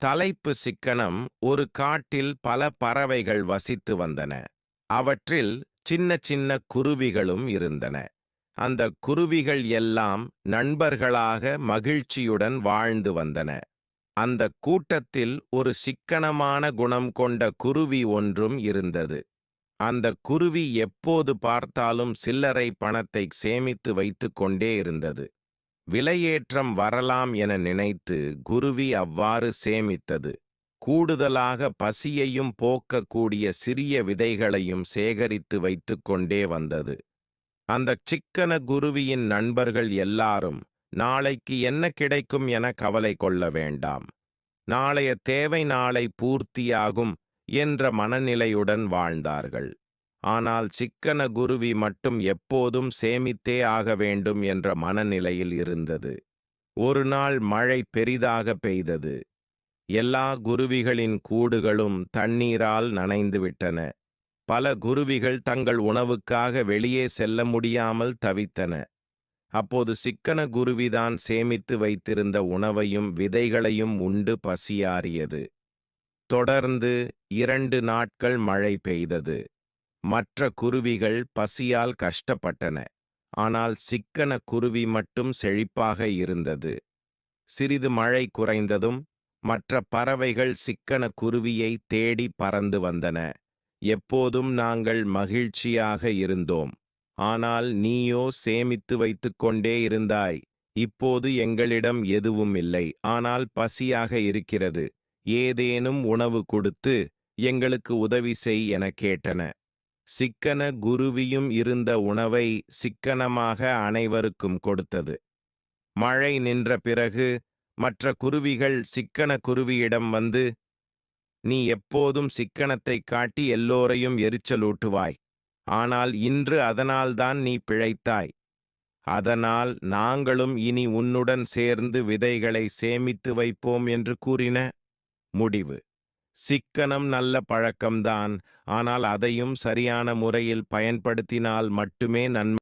தலைப்பு சிக்கனம். ஒரு காட்டில் பல பறவைகள் வசித்து வந்தன. அவற்றில் சின்ன சின்ன குருவிகளும் இருந்தன. அந்த குருவிகள் எல்லாம் நண்பர்களாக மகிழ்ச்சியுடன் வாழ்ந்து வந்தன. அந்த கூட்டத்தில் ஒரு சிக்கனமான குணம் கொண்ட குருவி ஒன்றும் இருந்தது. அந்த குருவி எப்போது பார்த்தாலும் சில்லறை பணத்தை சேமித்து வைத்துக் கொண்டே இருந்தது. விலையேற்றம் வரலாம் என நினைத்து குருவி அவ்வாறு சேமித்தது. கூடுதலாக பசியையும் போக்கக்கூடிய சிறிய விதைகளையும் சேகரித்து வைத்துக் கொண்டே வந்தது. அந்த சிக்கன குருவியின் நண்பர்கள் எல்லாரும், நாளைக்கு என்ன கிடைக்கும் என கவலை கொள்ள வேண்டாம், நாளைய தேவை நாளை பூர்த்தியாகும் என்ற மனநிலையுடன் வாழ்ந்தார்கள். ஆனால் சிக்கன குருவி மட்டும் எப்போதும் சேமித்தே ஆக வேண்டும் என்ற மனநிலையில் இருந்தது. ஒரு நாள் மழை பெரிதாக பெய்தது. எல்லா குருவிகளின் கூடுகளும் தண்ணீரால் நனைந்துவிட்டன. பல குருவிகள் தங்கள் உணவுக்காக வெளியே செல்ல முடியாமல் தவித்தன. அப்போது சிக்கன குருவிதான் சேமித்து வைத்திருந்த உணவையும் விதைகளையும் உண்டு பசியாறியது. தொடர்ந்து 2 நாட்கள் மழை பெய்தது. மற்ற குருவிகள் பசியால் கஷ்டப்பட்டன. ஆனால் சிக்கன குருவி மட்டும் செழிப்பாக இருந்தது. சிறிது மழை குறைந்ததும் மற்ற பறவைகள் சிக்கன குருவியை தேடி பறந்து வந்தன. எப்போதும் நாங்கள் மகிழ்ச்சியாக இருந்தோம். ஆனால் நீயோ சேமித்து வைத்துக் கொண்டே இருந்தாய். இப்போது எங்களிடம் எதுவும் இல்லை, ஆனால் பசியாக இருக்கிறது. ஏதேனும் உணவு கொடுத்து எங்களுக்கு உதவி செய் என கேட்டன. சிக்கன குருவியும் இருந்த உணவை சிக்கனமாக அனைவருக்கும் கொடுத்தது. மழை நின்ற பிறகு மற்ற குருவிகள் சிக்கன குருவியிடம் வந்து, நீ எப்போதும் சிக்கனத்தை காட்டி எல்லோரையும் எரிச்சலூட்டுவாய். ஆனால் இன்று அதனால்தான் நீ பிழைத்தாய். அதனால் நாங்களும் இனி உன்னுடன் சேர்ந்து விதைகளை சேமித்து வைப்போம் என்று கூறின. முடிவு: சிக்கனம் நல்ல பழக்கம்தான், ஆனால் அதையும் சரியான முறையில் பயன்படுத்தினால் மட்டுமே நன்மை